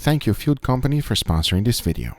thank you Field Company for sponsoring this video.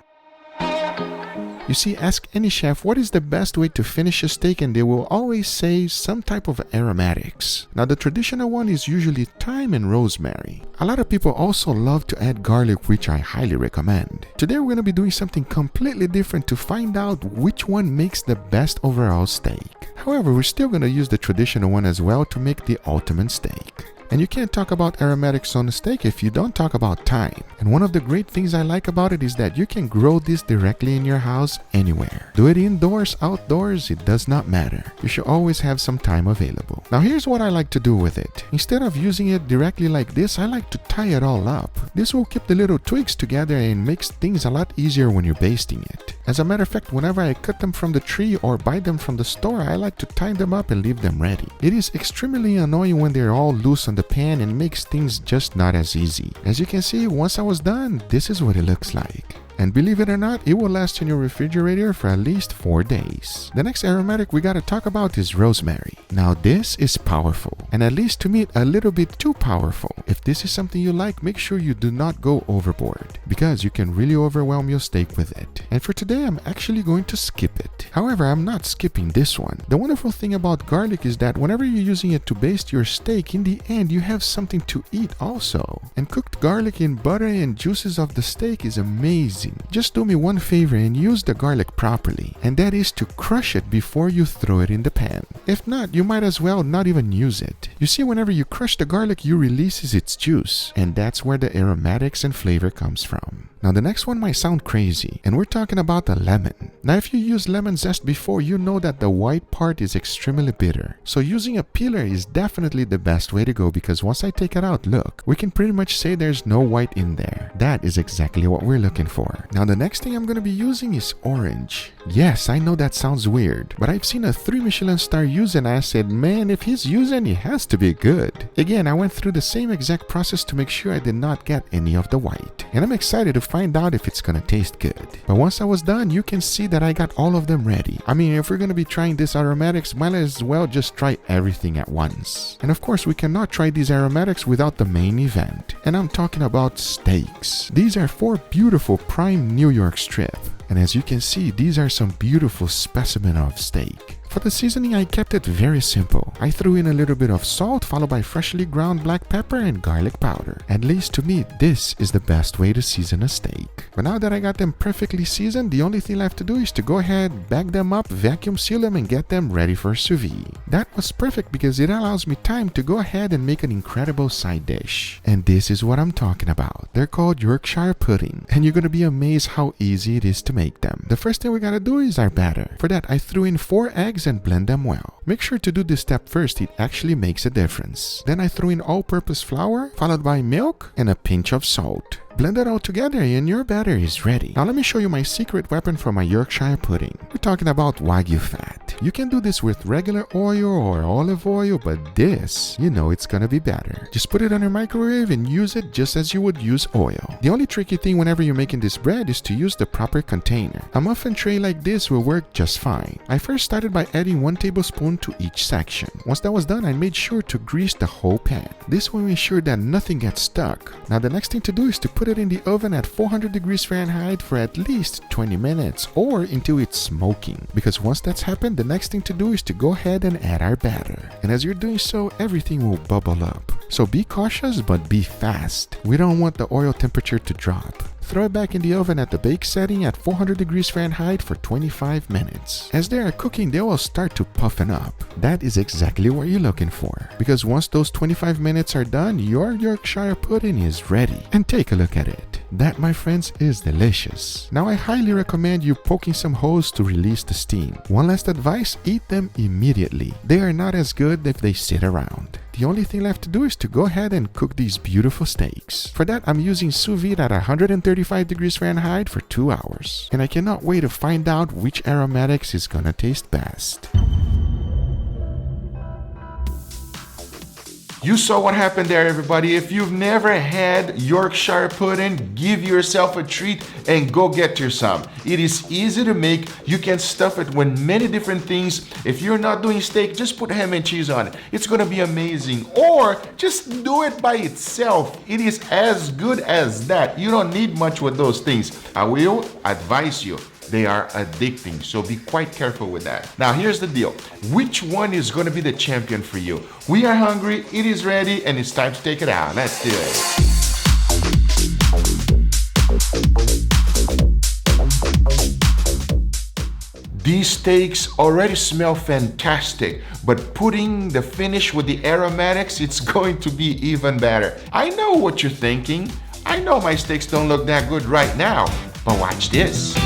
You see, ask any chef what is the best way to finish a steak and they will always say some type of aromatics. Now the traditional one is usually thyme and rosemary. A lot of people also love to add garlic, which I highly recommend. Today we're going to be doing something completely different to find out which one makes the best overall steak. However, we're still going to use the traditional one as well to make the ultimate steak. And you can't talk about aromatics on a steak if you don't talk about thyme. And one of the great things I like about it is that you can grow this directly in your house anywhere. Do it indoors, outdoors, it does not matter. You should always have some thyme available. Now here's what I like to do with it. Instead of using it directly like this, I like to tie it all up. This will keep the little twigs together and makes things a lot easier when you're basting it. As a matter of fact, whenever I cut them from the tree or buy them from the store, I like to tie them up and leave them ready. It is extremely annoying when they're all loose on the pan and makes things just not as easy. As you can see, once I was done, this is what it looks like. And believe it or not, it will last in your refrigerator for at least 4 days. The next aromatic we gotta talk about is rosemary. Now this is powerful, and at least to me a little bit too powerful. If this is something you like, make sure you do not go overboard, because you can really overwhelm your steak with it. And for today, I'm actually going to skip it. However, I'm not skipping this one. The wonderful thing about garlic is that whenever you're using it to baste your steak, in the end you have something to eat also. And cooked garlic in butter and juices of the steak is amazing. Just do me one favor and use the garlic properly, and that is to crush it before you throw it in the pan. If not, you might as well not even use it. You see, whenever you crush the garlic, you releases its juice, and that's where the aromatics and flavor comes from. Now the next one might sound crazy, and we're talking about the lemon. Now if you used lemon zest before, you know that the white part is extremely bitter. So using a peeler is definitely the best way to go, because once I take it out, look, we can pretty much say there's no white in there. That is exactly what we're looking for. Now the next thing I'm going to be using is orange. Yes, I know that sounds weird, but I've seen a 3 Michelin star use and I said, man, if he's using it has to be good. Again, I went through the same exact process to make sure I did not get any of the white. And I'm excited to find out if it's gonna taste good. But once I was done, you can see that I got all of them ready. I mean, if we're gonna be trying this aromatics, might as well just try everything at once. And of course, we cannot try these aromatics without the main event. And I'm talking about steaks. These are 4 beautiful prime New York strip. And as you can see, these are some beautiful specimen of steak. For the seasoning, I kept it very simple. I threw in a little bit of salt, followed by freshly ground black pepper and garlic powder. At least to me, this is the best way to season a steak. But now that I got them perfectly seasoned, the only thing left to do is to go ahead, bag them up, vacuum seal them, and get them ready for sous vide. That was perfect because it allows me time to go ahead and make an incredible side dish. And this is what I'm talking about. They're called Yorkshire pudding, and you're gonna be amazed how easy it is to make them. The first thing we gotta do is our batter. For that, I threw in 4 eggs and blend them well. Make sure to do this step first, it actually makes a difference. Then I threw in all-purpose flour, followed by milk and a pinch of salt. Blend it all together and your batter is ready. Now let me show you my secret weapon for my Yorkshire pudding. We're talking about Wagyu fat. You can do this with regular oil or olive oil, but this, you know it's gonna be better. Just put it on your microwave and use it just as you would use oil. The only tricky thing whenever you're making this bread is to use the proper container. A muffin tray like this will work just fine. I first started by adding 1 tablespoon to each section. Once that was done, I made sure to grease the whole pan. This will ensure that nothing gets stuck. Now the next thing to do is to put it in the oven at 400 degrees Fahrenheit for at least 20 minutes or until it's smoking. Because once that's happened, the next thing to do is to go ahead and add our batter. And as you're doing so, everything will bubble up. So be cautious, but be fast. We don't want the oil temperature to drop. Throw it back in the oven at the bake setting at 400 degrees Fahrenheit for 25 minutes. As they are cooking, they will start to puffen up. That is exactly what you're looking for. Because once those 25 minutes are done, your Yorkshire pudding is ready. And take a look at it. That, my friends, is delicious. Now I highly recommend you poking some holes to release the steam. One last advice, eat them immediately. They are not as good if they sit around. The only thing left to do is to go ahead and cook these beautiful steaks. For that, I'm using sous vide at 135 degrees Fahrenheit for 2 hours. And I cannot wait to find out which aromatics is gonna taste best. You saw what happened there, everybody. If you've never had Yorkshire pudding, give yourself a treat and go get you some. It is easy to make. You can stuff it with many different things. If you're not doing steak, just put ham and cheese on it. It's gonna be amazing. Or just do it by itself. It is as good as that. You don't need much with those things. I will advise you. They are addicting, so be quite careful with that. Now, here's the deal. Which one is going to be the champion for you? We are hungry, it is ready, and it's time to take it out. Let's do it. These steaks already smell fantastic, but putting the finish with the aromatics, it's going to be even better. I know what you're thinking. I know my steaks don't look that good right now, but watch this.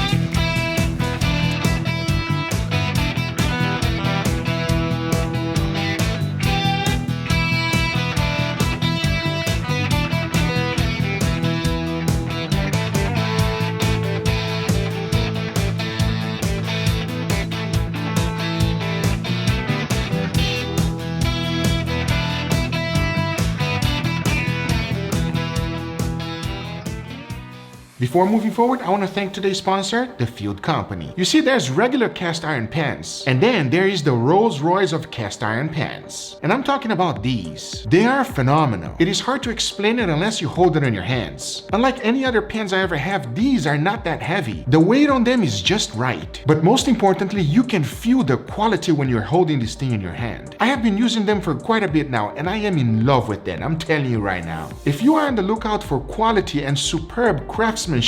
Before moving forward, I want to thank today's sponsor, the Field Company. You see, there's regular cast iron pans, and then there is the Rolls Royce of cast iron pans. And I'm talking about these. They are phenomenal. It is hard to explain it unless you hold it in your hands. Unlike any other pans I ever have, these are not that heavy. The weight on them is just right. But most importantly, you can feel the quality when you're holding this thing in your hand. I have been using them for quite a bit now, and I am in love with them. I'm telling you right now. If you are on the lookout for quality and superb craftsmanship,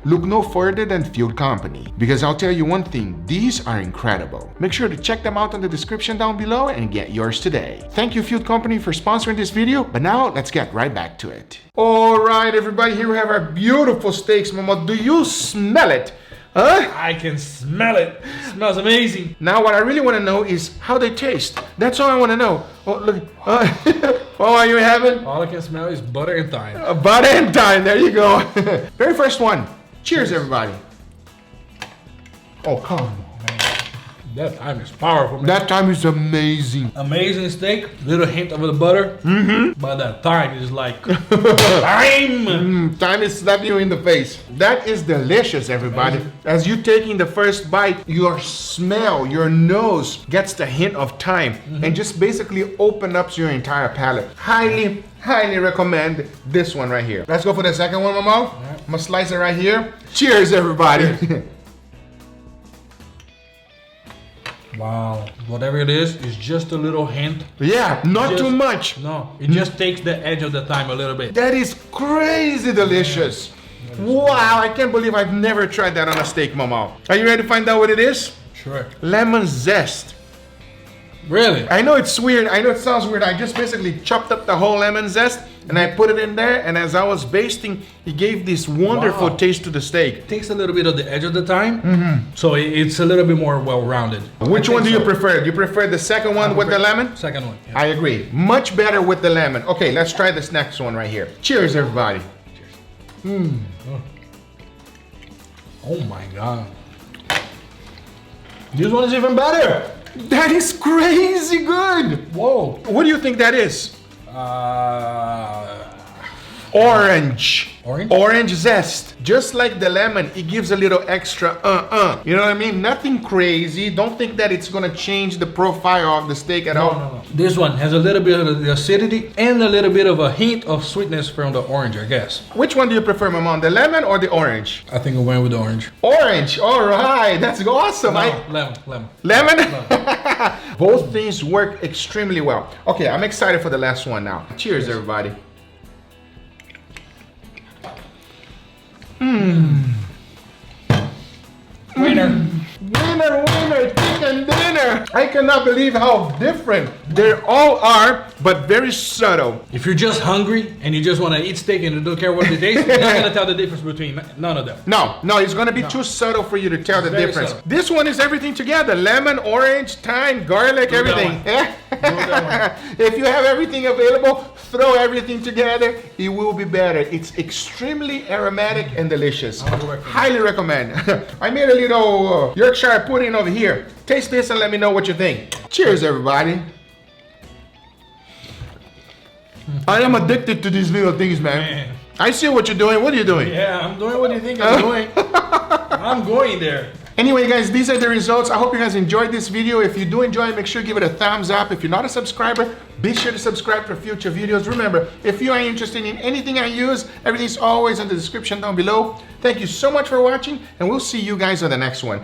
look no further than Field Company. Because I'll tell you one thing, these are incredible. Make sure to check them out in the description down below and get yours today. Thank you, Field Company, for sponsoring this video, but now let's get right back to it. All right, everybody, here we have our beautiful steaks, Mama. Do you smell it? Huh? I can smell it. It smells amazing. Now what I really want to know is how they taste. That's all I want to know. Oh, look. What are you having? All I can smell is butter and thyme. Butter and thyme, there you go. Very first one. Cheers, everybody. Oh, come on, man. That thyme is powerful, man. That thyme is amazing. Amazing steak, little hint of the butter, but that thyme is like thyme. Thyme is slapping you in the face. That is delicious, everybody. Amazing. As you taking the first bite, your smell, your nose gets the hint of thyme and just basically open up your entire palate. Highly recommend this one right here. Let's go for the second one, Mama. Right. I'm gonna slice it right here. Cheers, everybody. Cheers. Wow, whatever it is just a little hint. Yeah, not too much. No, it just takes the edge of the thyme a little bit. That is crazy delicious. Wow, I can't believe I've never tried that on a steak, Mama. Are you ready to find out what it is? Sure. Lemon zest. Really? I know it's weird. I know it sounds weird. I just basically chopped up the whole lemon zest and I put it in there. And as I was basting, it gave this wonderful taste to the steak. It takes a little bit of the edge of the thyme, so it's a little bit more well-rounded. Which one do you prefer? Do you prefer the second one with the lemon? Second one. Yeah. I agree. Much better with the lemon. Okay, let's try this next one right here. Cheers, everybody. Cheers. Oh my God. This one is even better. That is crazy good. Whoa. What do you think that is? Orange. Orange zest. Just like the lemon, it gives a little extra You know what I mean? Nothing crazy. Don't think that it's gonna change the profile of the steak at all. No. This one has a little bit of the acidity and a little bit of a hint of sweetness from the orange, I guess. Which one do you prefer, Maman? The lemon or the orange? I think I went with the orange. Orange, all right. That's awesome. Lemon. Lemon? Both things work extremely well. Okay, I'm excited for the last one now. Cheers, everybody. Winner, chicken dinner. I cannot believe how different they all are, but very subtle. If you're just hungry and you just want to eat steak and you don't care what it tastes, you're not going to tell the difference between none of them. No, it's going to be too subtle for you to tell the difference. Subtle. This one is everything together. Lemon, orange, thyme, garlic, everything. If you have everything available, throw everything together. It will be better. It's extremely aromatic and delicious. Highly recommend. I made a little Yorkshire pudding over here. Taste this and let me know what you think. Cheers, everybody. I am addicted to these little things, man. I see what you're doing. What are you doing? Yeah, I'm doing what you think I'm doing. I'm going there. Anyway, guys, these are the results. I hope you guys enjoyed this video. If you do enjoy it, make sure you give it a thumbs up. If you're not a subscriber, be sure to subscribe for future videos. Remember, if you are interested in anything I use, everything's always in the description down below. Thank you so much for watching, and we'll see you guys on the next one.